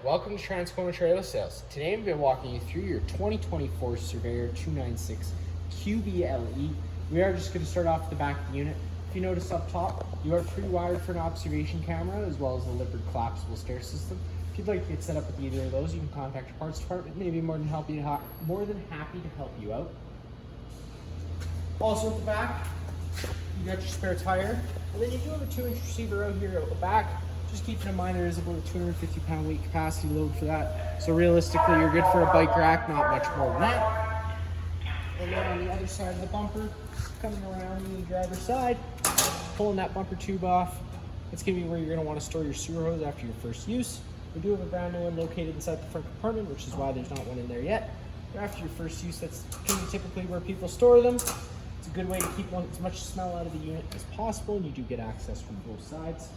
welcome to Transcona Trailer Sales. Today I'm going to be walking you through your 2024 Surveyor 296Qble. We are just going to start off the back of the unit. If you notice up top, you are pre-wired for an observation camera as well as a Lippert collapsible stair system. If you'd like to get set up with either of those, you can contact your parts department. They'd be more than happy to help you out. Also at the back, you got your spare tire, and then you do have a 2-inch receiver out here at the back. Just keeping in mind there is about a 250-pound weight capacity load for that. So realistically, you're good for a bike rack, not much more than that. And then on the other side of the bumper, coming around the driver's side, pulling that bumper tube off. It's going to be where you're going to want to store your sewer hose after your first use. We do have a brand new one located inside the front compartment, which is why there's not one in there yet. But after your first use, that's going to be typically where people store them. It's a good way to keep as much smell out of the unit as possible, and you do get access from both sides.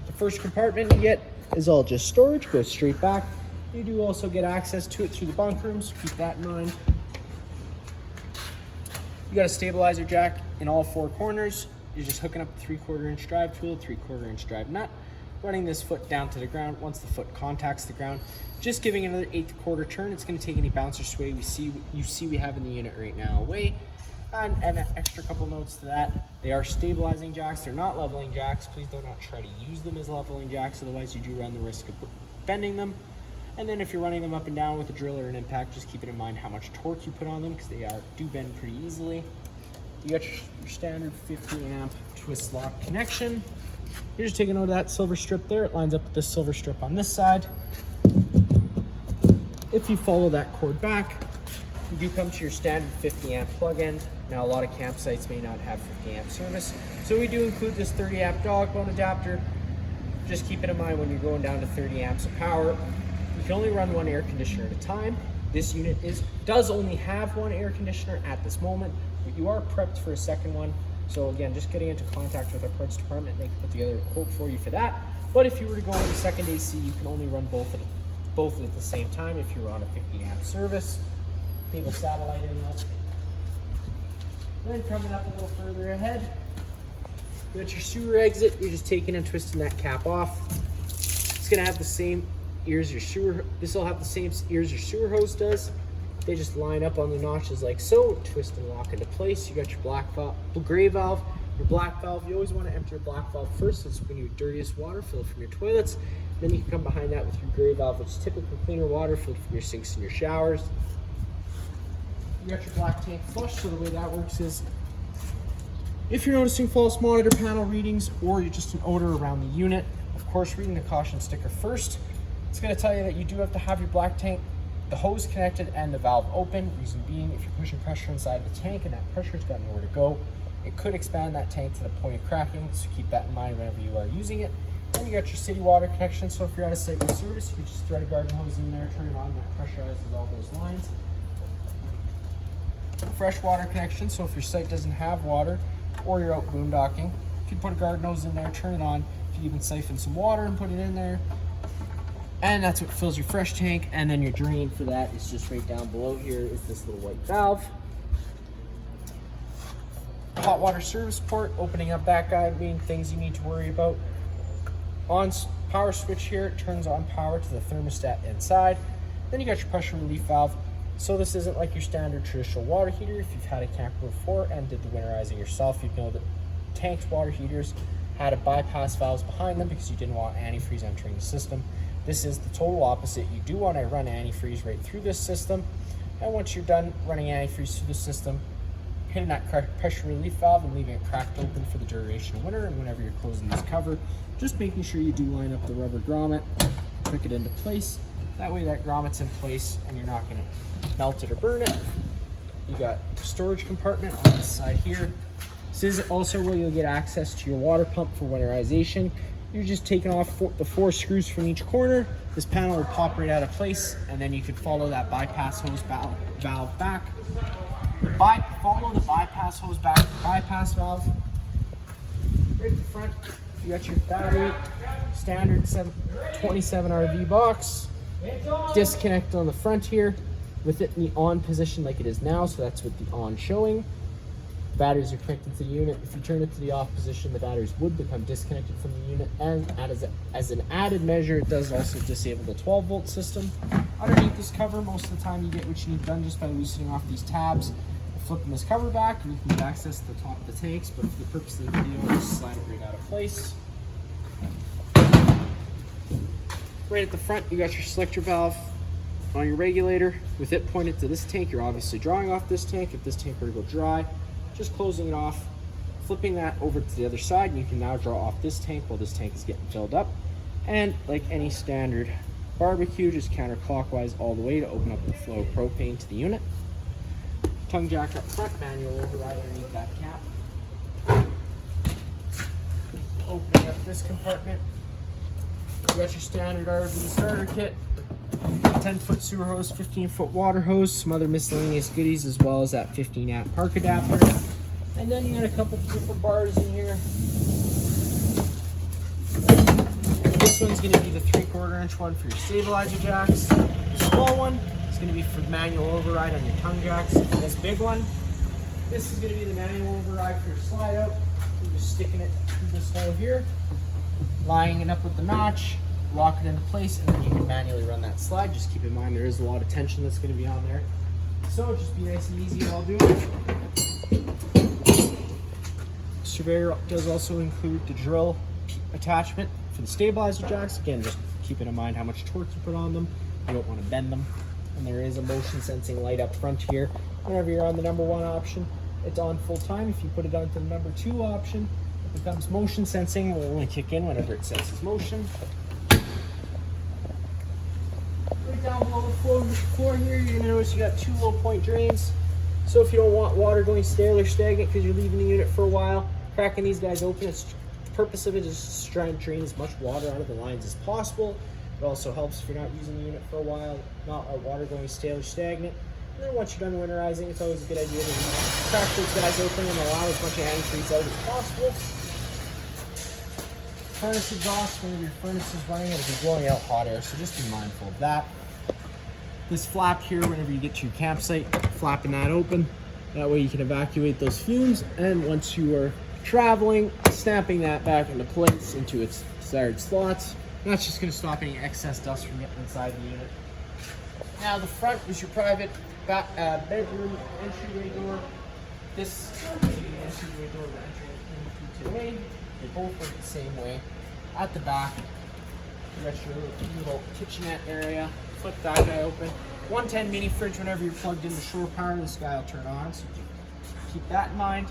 The first compartment you get is all just storage, goes straight back. You do also get access to it through the bunk room, so keep that in mind. You got a stabilizer jack in all 4 corners. You're just hooking up a 3/4 inch drive tool, 3/4 inch drive nut, running this foot down to the ground. Once the foot contacts the ground, just giving it another 1/8 turn. It's going to take any bounce or sway you see we have in the unit right now away. And an extra couple notes to that, they are stabilizing jacks, they're not leveling jacks. Please do not try to use them as leveling jacks, otherwise you do run the risk of bending them. And then if you're running them up and down with a drill or an impact, just keep it in mind how much torque you put on them, because they do bend pretty easily. You got your standard 50 amp twist lock connection. You're just taking note of that silver strip there. It lines up with this silver strip on this side. If you follow that cord back, you do come to your standard 50 amp plug end. Now a lot of campsites may not have 50 amp service, so we do include this 30 amp dog bone adapter. Just keep it in mind when you're going down to 30 amps of power. You can only run 1 air conditioner at a time. This unit does only have 1 air conditioner at this moment, but you are prepped for a second one. So again, just getting into contact with our parts department, they can put together a quote for you for that. But if you were to go on the second AC, you can only run both at the same time if you were on a 50 amp service. Cable satellite inlet. Then coming up a little further ahead, you got your sewer exit. You're just taking and twisting that cap off. It's gonna have the same ears your sewer. This will have the same ears your sewer hose does. They just line up on the notches like so, twist and lock into place. You got your gray valve, your black valve. You always want to empty your black valve first. It's when your dirtiest water filled from your toilets. Then you can come behind that with your gray valve, which is typically cleaner water filled from your sinks and your showers. You got your black tank flush. So the way that works is, if you're noticing false monitor panel readings or you're just an odor around the unit, of course, reading the caution sticker first. It's going to tell you that you do have to have your black tank, the hose connected and the valve open. Reason being, if you're pushing pressure inside the tank and that pressure's got nowhere to go, it could expand that tank to the point of cracking, so keep that in mind whenever you are using it. Then you got your city water connection, so if you're at a site with service, you can just thread a garden hose in there, turn it on, that pressurizes all those lines. Fresh water connection, so if your site doesn't have water or you're out boondocking, you can put a garden hose in there, turn it on. You can even siphon some water and put it in there. And that's what fills your fresh tank. And then your drain for that is just right down below here is this little white valve. Hot water service port, opening up that guy, being things you need to worry about. On power switch here, it turns on power to the thermostat inside. Then you got your pressure relief valve. So this isn't like your standard traditional water heater. If you've had a camper before and did the winterizing yourself, you'd know that tanks water heaters had a bypass valves behind them because you didn't want antifreeze entering the system. This is the total opposite. You do want to run antifreeze right through this system. And once you're done running antifreeze through the system, hitting that pressure relief valve and leaving it cracked open for the duration of winter, and whenever you're closing this cover, just making sure you do line up the rubber grommet, click it into place. That way that grommet's in place and you're not going to melt it or burn it. You got storage compartment on this side here. This is also where you'll get access to your water pump for winterization. You're just taking off the 4 screws from each corner. This panel will pop right out of place, and then you can follow that bypass hose valve back. Follow the bypass hose back to the bypass valve. Right at the front, you got your battery, standard 27 RV box. Disconnect on the front here with it in the on position like it is now, so that's with the on showing. Batteries are connected to the unit. If you turn it to the off position, the batteries would become disconnected from the unit, and as an added measure, it does also disable the 12-volt system. Underneath this cover, most of the time you get what you need done just by loosening off these tabs, flipping this cover back, and you can get access to the top of the tanks, but for the purpose of the video, I'll just slide it right out of place. Right at the front, you got your selector valve on your regulator. With it pointed to this tank, you're obviously drawing off this tank. If this tank were to go dry, just closing it off, flipping that over to the other side, and you can now draw off this tank while this tank is getting filled up. And like any standard barbecue, just counterclockwise all the way to open up the flow of propane to the unit. Tongue jack up front, manual override underneath that cap. Opening up this compartment, you got your standard RV starter kit, 10-foot sewer hose, 15-foot water hose, some other miscellaneous goodies, as well as that 15-amp park adapter. And then you got a couple different bars in here. This one's going to be the 3/4 inch one for your stabilizer jacks. The small one is going to be for manual override on your tongue jacks. This big one, this is going to be the manual override for your slide out. You're just sticking it through this hole here, lining it up with the notch, lock it into place, and then you can manually run that slide. Just keep in mind there is a lot of tension that's going to be on there, so just be nice and easy while doing it. Surveyor does also include the drill attachment for the stabilizer jacks. Again, just keeping in mind how much torque you put on them. You don't want to bend them. And there is a motion sensing light up front here. Whenever you're on the number 1 option, it's on full time. If you put it onto the number 2 option, it becomes motion sensing. It will only kick in whenever it senses motion. Right down below the floor here, you're going to notice you got 2 low point drains. So if you don't want water going stale or stagnant because you're leaving the unit for a while, cracking these guys open, the purpose of it is to try and drain as much water out of the lines as possible. It also helps if you're not using the unit for a while, not water going stale or stagnant. And then once you're done winterizing, it's always a good idea to crack those guys open and allow as much antifreeze out as possible. Furnace exhaust, whenever your furnace is running, it'll be blowing out hot air, so just be mindful of that. This flap here, whenever you get to your campsite, flapping that open. That way you can evacuate those fumes, and once you are traveling, snapping that back into place into its desired slots. And that's just going to stop any excess dust from getting inside the unit. Now the front is your private bedroom entryway door. This is the entryway door we're entering into today. They both work the same way. At the back, you got your little kitchenette area. Flip that guy open. 110 mini fridge. Whenever you're plugged into shore power, this guy will turn on, so keep that in mind.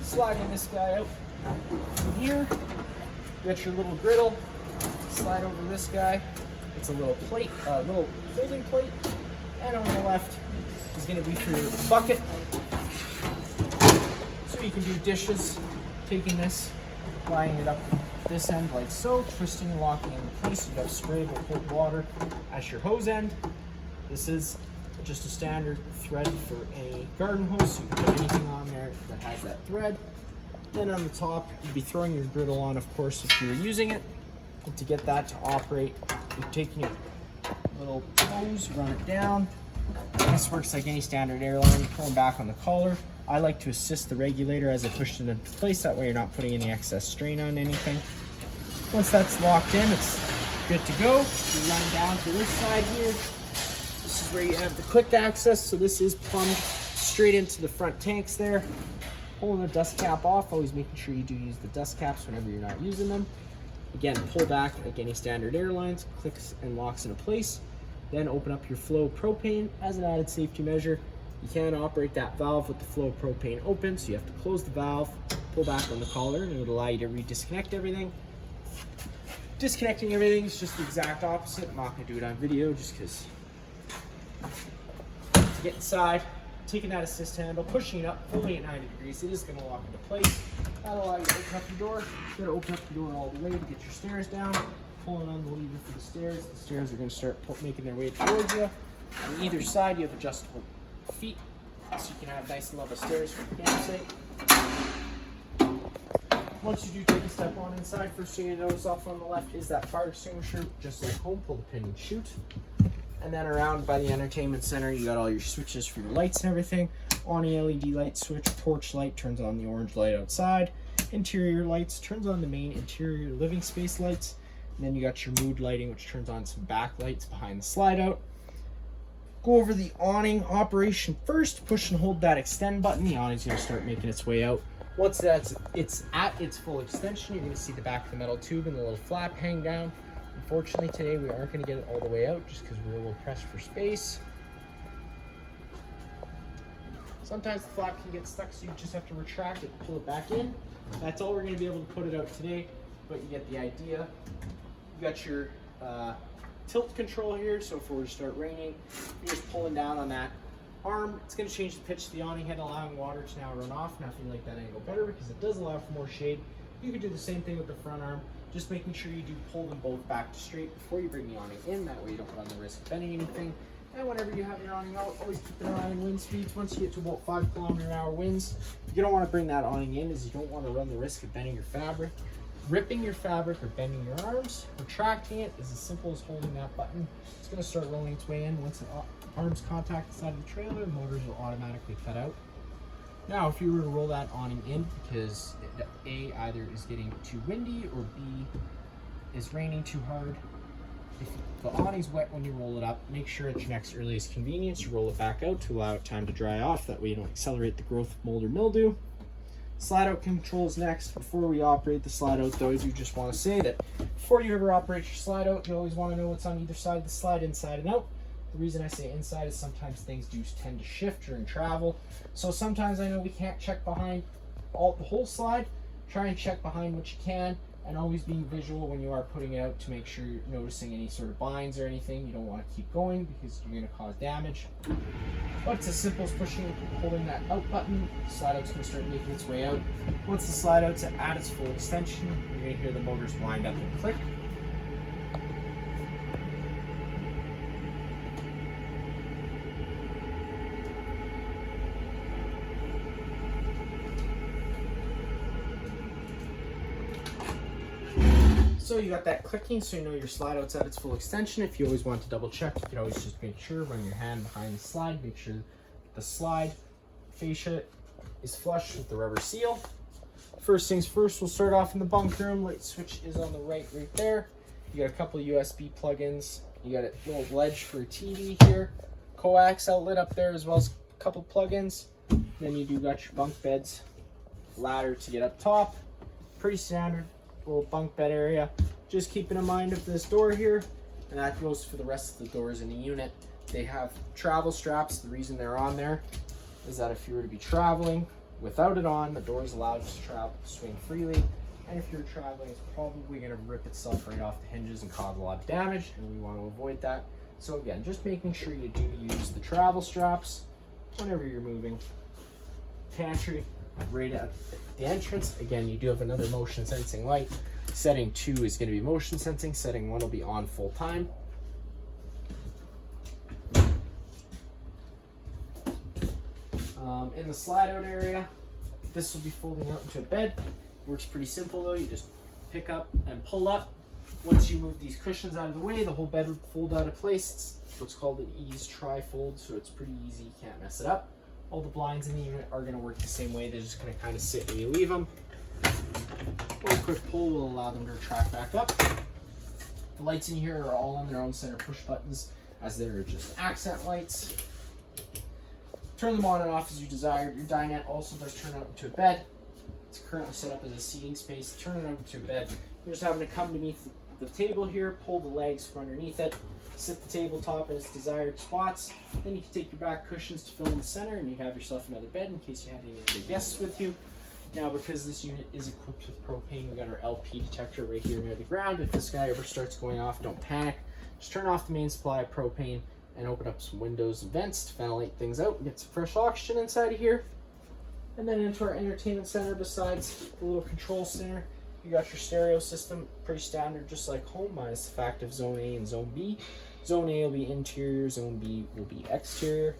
Sliding this guy out from here, you got your little griddle. Slide over this guy. It's a little plate, little holding plate, and on the left is going to be for your bucket, so you can do dishes. Taking this, lining it up this end like so, twisting and locking into place. You have sprayable cold water as your hose end. This is just a standard thread for a garden hose, so you can put anything on there that has that thread. Then on the top, you'd be throwing your griddle on, of course, if you were using it. And to get that to operate, you're taking your little hose, run it down. This works like any standard airline, pulling back on the collar. I like to assist the regulator as I push it into place, that way you're not putting any excess strain on anything. Once that's locked in, it's good to go. You run down to this side here. This is where you have the quick access, so this is plumbed straight into the front tanks there. Pulling the dust cap off, always making sure you do use the dust caps whenever you're not using them. Again, pull back like any standard airlines, clicks and locks into place. Then open up your flow of propane as an added safety measure. You can't operate that valve with the flow of propane open, so you have to close the valve, pull back on the collar, and it would allow you to re-disconnect everything. Disconnecting everything is just the exact opposite. I'm not going to do it on video just because. To get inside, taking that assist handle, pushing it up, holding it 90 degrees, it is going to lock into place. That'll allow you to open up your door. You're going to open up the door all the way to get your stairs down, pulling on the lever for the stairs. The stairs are going to start making their way towards you. On either side, you have adjustable feet, so you can have nice and level stairs for the campsite. Once you do take a step on inside, first thing you notice off on the left is that fire extinguisher. Just like home, pull the pin and shoot. And then around by the entertainment center, you got all your switches for your lights and everything. Awning LED light switch, porch light turns on the orange light outside. Interior lights turns on the main interior living space lights. And then you got your mood lighting, which turns on some backlights behind the slide out. Go over the awning operation first. Push and hold that extend button. The awning's going to start making its way out. Once it's at its full extension, you're going to see the back of the metal tube and the little flap hang down. Unfortunately, today we aren't going to get it all the way out just because we're a little pressed for space. Sometimes the flap can get stuck, so you just have to retract it and pull it back in. That's all we're going to be able to put it out today, but you get the idea. You got your tilt control here, so if it were to start raining, you're just pulling down on that arm. It's going to change the pitch of the awning head, allowing water to now run off. Now, if you like that angle better, because it does allow for more shade, you can do the same thing with the front arm, just making sure you do pull them both back to straight before you bring the awning in. That way you don't run the risk of bending anything. And whenever you have your awning out, always keep an eye on wind speeds. Once you get to about 5 km/h winds, you don't want to bring that awning in, as you don't want to run the risk of bending your fabric. Ripping your fabric or bending your arms. Retracting it is as simple as holding that button. It's going to start rolling its way in. Once the arms contact the side of the trailer, the motors will automatically cut out. Now, if you were to roll that awning in because A, either is getting too windy, or B, is raining too hard, if the awning's wet when you roll it up, make sure at your next earliest convenience you roll it back out to allow it time to dry off. That way you don't accelerate the growth of mold or mildew. Slide out control is next. Before we operate the slide out, though, I do just want to say that before you ever operate your slide out, you always want to know what's on either side of the slide, inside and out. The reason I say inside is sometimes things do tend to shift during travel. So sometimes I know we can't check behind the whole slide. Try and check behind what you can, and always being visual when you are putting it out to make sure you're noticing any sort of binds or anything. You don't want to keep going because you're going to cause damage. But it's as simple as pushing and holding that out button. The slide out's going to start making its way out. Once the slide out's at its full extension, you're going to hear the motors wind up and click. So you got that clicking, so you know your slide out's at its full extension. If you always want to double check, you can always just make sure, run your hand behind the slide, make sure the slide fascia is flush with the rubber seal. First things first, we'll start off in the bunk room. Light switch is on the right there. You got a couple of USB plugins. You got a little ledge for a TV here, coax outlet up there, as well as a couple plugins. Then you do got your bunk beds, ladder to get up top. Pretty standard little bunk bed area. Just keeping in mind of this door here, and that goes for the rest of the doors in the unit. They have travel straps. The reason they're on there is that if you were to be traveling without it on, the door is allowed to swing freely, and if you're traveling, it's probably going to rip itself right off the hinges and cause a lot of damage, and we want to avoid that. So again, just making sure you do use the travel straps whenever you're moving. Pantry right at the entrance. Again, you do have another motion sensing light. Setting 2 is going to be motion sensing. Setting 1 will be on full time. In the slide out area, this will be folding out into a bed. Works pretty simple though. You just pick up and pull up. Once you move these cushions out of the way, the whole bed would fold out of place. It's what's called an ease tri-fold, so it's pretty easy. You can't mess it up. All the blinds in the unit are going to work the same way. They're just going to kind of sit when you leave them. One quick pull will allow them to retract back up. The lights in here are all on their own center push buttons, as they're just accent lights. Turn them on and off as you desire. Your dinette also does turn out into a bed. It's currently set up as a seating space. Turn it out into a bed. You're just having to come beneath the table here, pull the legs from underneath it, sit the tabletop in its desired spots. Then you can take your back cushions to fill in the center, and you have yourself another bed in case you have any other guests with you. Now, because this unit is equipped with propane, we got our LP detector right here near the ground. If this guy ever starts going off, don't panic. Just turn off the main supply of propane and open up some windows and vents to ventilate things out and get some fresh oxygen inside of here. And then into our entertainment center, besides the little control center, you got your stereo system, pretty standard, just like home, minus the fact of Zone A and Zone B. Zone A will be interior, Zone B will be exterior.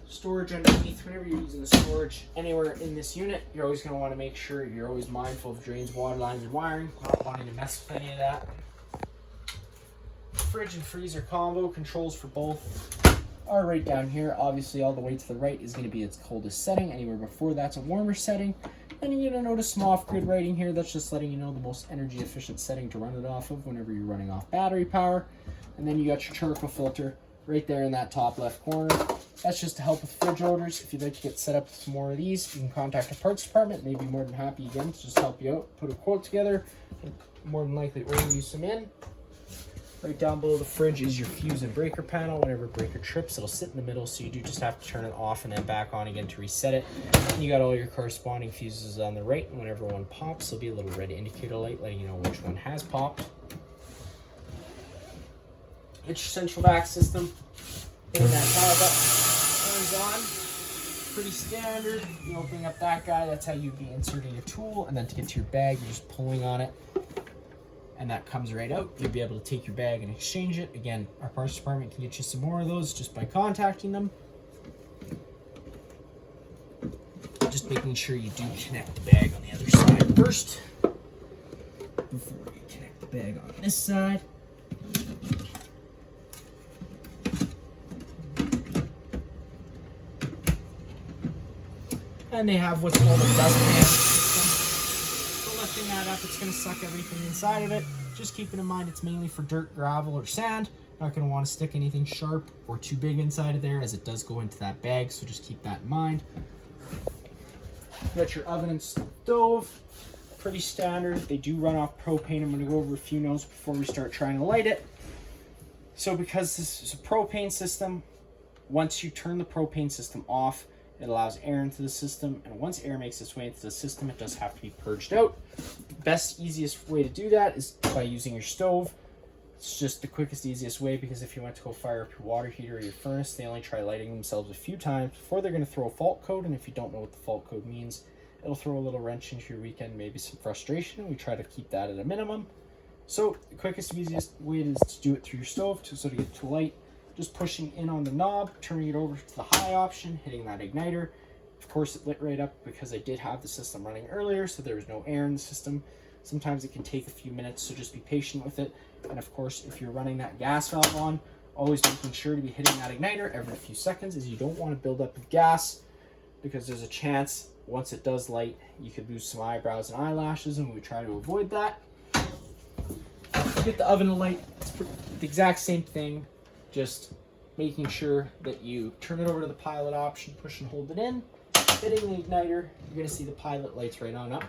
Storage underneath. Whenever you're using the storage anywhere in this unit, you're always going to want to make sure you're always mindful of drains, water lines, and wiring, not wanting to mess with any of that. fridge and freezer combo controls for both are right down here. Obviously, all the way to the right is going to be its coldest setting. Anywhere before that's a warmer setting. And you're going to notice some off-grid writing here. That's just letting you know the most energy-efficient setting to run it off of whenever you're running off battery power. And then you got your charcoal filter right there in that top left corner. That's just to help with fridge orders. If you'd like to get set up with some more of these, you can contact the parts department. They'd be more than happy, again, to just help you out. Put a quote together, and more than likely order you some in. Right down below the fridge is your fuse and breaker panel. Whenever a breaker trips, it'll sit in the middle, so you do just have to turn it off and then back on again to reset it. And you got all your corresponding fuses on the right, and whenever one pops, there'll be a little red indicator light letting you know which one has popped. It's your central vac system. Hitting that power button turns on. Pretty standard. You opening up that guy, that's how you'd be inserting your tool, and then to get to your bag, you're just pulling on it. And that comes right out. You'll be able to take your bag and exchange it. Again, our parts department can get you some more of those just by contacting them. Just making sure you do connect the bag on the other side first before you connect the bag on this side. And they have what's called a dust pan. Lifting that up, it's going to suck everything inside of it. Just keeping in mind it's mainly for dirt, gravel, or sand. Not going to want to stick anything sharp or too big inside of there, as it does go into that bag, so just keep that in mind. You got your oven and stove. Pretty standard. They do run off propane. I'm going to go over a few notes before we start trying to light it. So because this is a propane system, once you turn the propane system off, it allows air into the system, and once air makes its way into the system, it does have to be purged out. Best, easiest way to do that is by using your stove. It's just the quickest, easiest way, because if you went to go fire up your water heater or your furnace, they only try lighting themselves a few times before they're going to throw a fault code, and if you don't know what the fault code means, it'll throw a little wrench into your weekend, maybe some frustration. We try to keep that at a minimum. So the quickest, easiest way is to do it through your stove. So to get to light, just pushing in on the knob, turning it over to the high option, hitting that igniter. Of course, it lit right up because I did have the system running earlier, so there was no air in the system. Sometimes it can take a few minutes, so just be patient with it. And of course, if you're running that gas valve on, always making sure to be hitting that igniter every few seconds, as you don't want to build up with gas, because there's a chance once it does light, you could lose some eyebrows and eyelashes, and we try to avoid that. Get the oven to light, it's the exact same thing. Just making sure that you turn it over to the pilot option, push and hold it in, hitting the igniter, you're going to see the pilot lights right on up.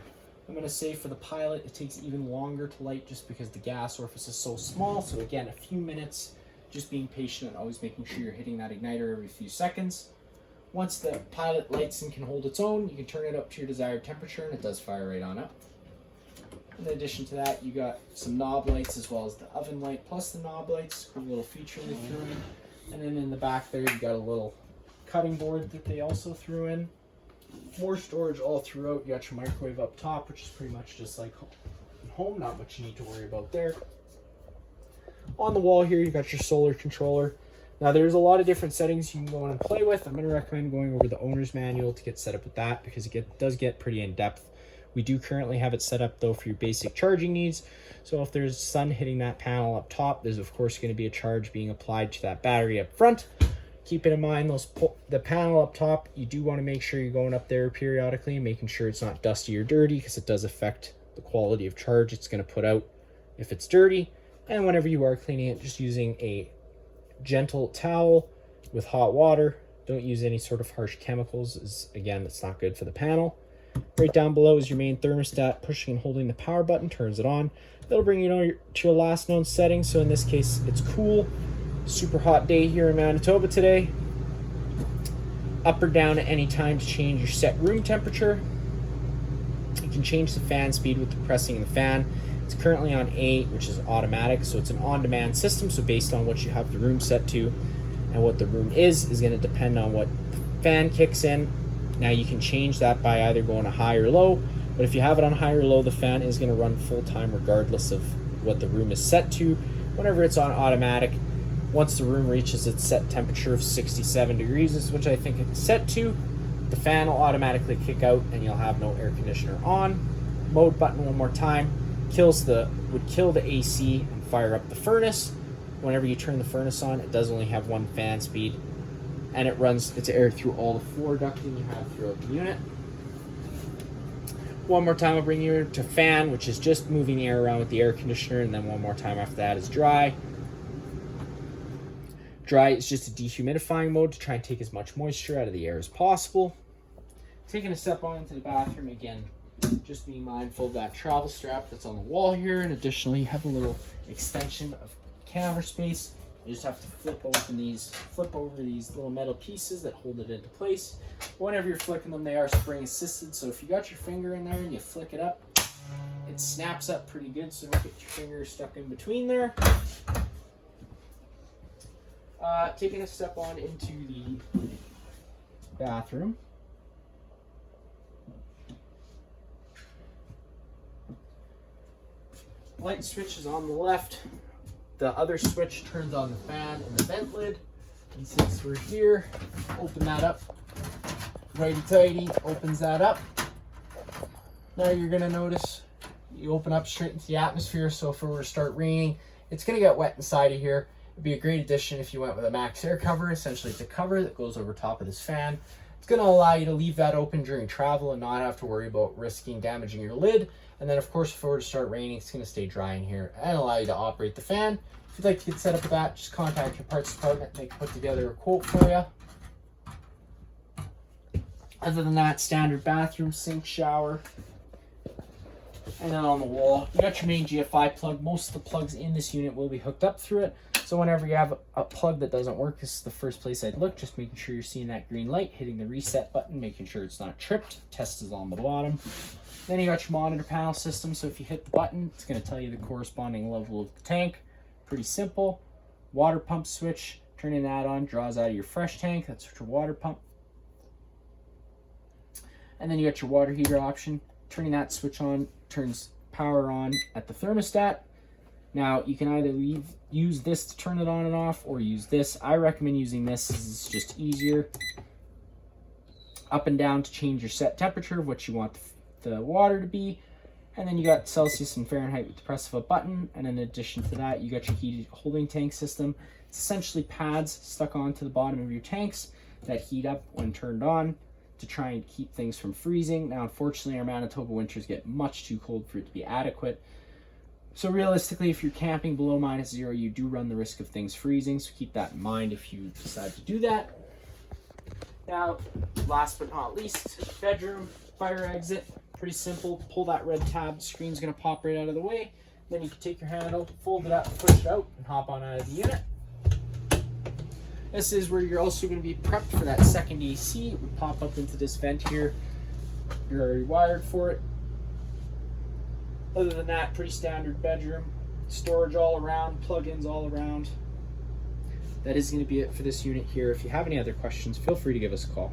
I'm going to say for the pilot, it takes even longer to light just because the gas orifice is so small. So again, a few minutes, just being patient and always making sure you're hitting that igniter every few seconds. Once the pilot lights and can hold its own, you can turn it up to your desired temperature, and it does fire right on up. In addition to that, you got some knob lights as well as the oven light plus the knob lights. Cool little feature they threw in. And then in the back there, you got a little cutting board that they also threw in. More storage all throughout. You got your microwave up top, which is pretty much just like home. Not much you need to worry about there. On the wall here, you got your solar controller. Now there's a lot of different settings you can go in and play with. I'm going to recommend going over the owner's manual to get set up with that, because it does get pretty in depth. We do currently have it set up though for your basic charging needs. So if there's sun hitting that panel up top, there's of course going to be a charge being applied to that battery up front. Keeping in mind the panel up top, you do want to make sure you're going up there periodically and making sure it's not dusty or dirty, because it does affect the quality of charge it's going to put out if it's dirty. And whenever you are cleaning it, just using a gentle towel with hot water. Don't use any sort of harsh chemicals, as again, it's not good for the panel. Right down below is your main thermostat. Pushing and holding the power button turns it on. That'll bring you to your last known setting. So in this case, it's cool. Super hot day here in Manitoba today. Up or down at any time to change your set room temperature. You can change the fan speed with pressing the fan. It's currently on 8, which is automatic, so it's an on-demand system. So based on what you have the room set to and what the room is going to depend on what fan kicks in. Now you can change that by either going to high or low, but if you have it on high or low, the fan is going to run full time regardless of what the room is set to. Whenever it's on automatic, once the room reaches its set temperature of 67 degrees, which I think it's set to, the fan will automatically kick out and you'll have no air conditioner on. Mode button one more time would kill the AC and fire up the furnace. whenever you turn the furnace on, it does only have one fan speed, and it runs its air through all the floor ducting you have throughout the unit. One more time, I'll bring you to fan, which is just moving the air around with the air conditioner, and then one more time after that is dry. Dry is just a dehumidifying mode to try and take as much moisture out of the air as possible. Taking a step on into the bathroom again, just being mindful of that travel strap that's on the wall here, and additionally you have a little extension of counter space. You just have to flip over these little metal pieces that hold it into place. Whenever you're flicking them, they are spring assisted, so if you got your finger in there and you flick it up, it snaps up pretty good, so don't get your finger stuck in between there. Taking a step on into the bathroom. Light switch is on the left. The other switch turns on the fan and the vent lid. And since we're here, open that up. Righty tighty, opens that up. Now you're gonna notice you open up straight into the atmosphere, so if it were to start raining, it's gonna get wet inside of here. It'd be a great addition if you went with a max air cover. Essentially it's a cover that goes over top of this fan. It's gonna allow you to leave that open during travel and not have to worry about risking damaging your lid. And then of course, if it were to start raining, it's gonna stay dry in here and allow you to operate the fan. If you'd like to get set up with that, just contact your parts department. They can put together a quote for you. Other than that, standard bathroom, sink, shower. And then on the wall, you got your main GFI plug. Most of the plugs in this unit will be hooked up through it. So whenever you have a plug that doesn't work, this is the first place I'd look, just making sure you're seeing that green light, hitting the reset button, making sure it's not tripped. Test is on the bottom. Then you got your monitor panel system, so if you hit the button, it's going to tell you the corresponding level of the tank. Pretty simple. Water pump switch, turning that on, draws out of your fresh tank. That's your water pump. And then you got your water heater option. Turning that switch on turns power on at the thermostat. Now, you can either use this to turn it on and off, or use this. I recommend using this, it's just easier. Up and down to change your set temperature of what you want the water to be. And then you got Celsius and Fahrenheit with the press of a button. And in addition to that, you got your heated holding tank system. It's essentially pads stuck onto the bottom of your tanks that heat up when turned on to try and keep things from freezing. Now, unfortunately, our Manitoba winters get much too cold for it to be adequate. So realistically, if you're camping below -0, you do run the risk of things freezing. So keep that in mind if you decide to do that. Now, last but not least, bedroom, fire exit. Pretty simple. Pull that red tab, the screen's gonna pop right out of the way. Then you can take your handle, fold it up, push it out, and hop on out of the unit. This is where you're also gonna be prepped for that second AC. It would pop up into this vent here. You're already wired for it. Other than that, pretty standard bedroom. Storage all around, plugins all around. That is gonna be it for this unit here. If you have any other questions, feel free to give us a call.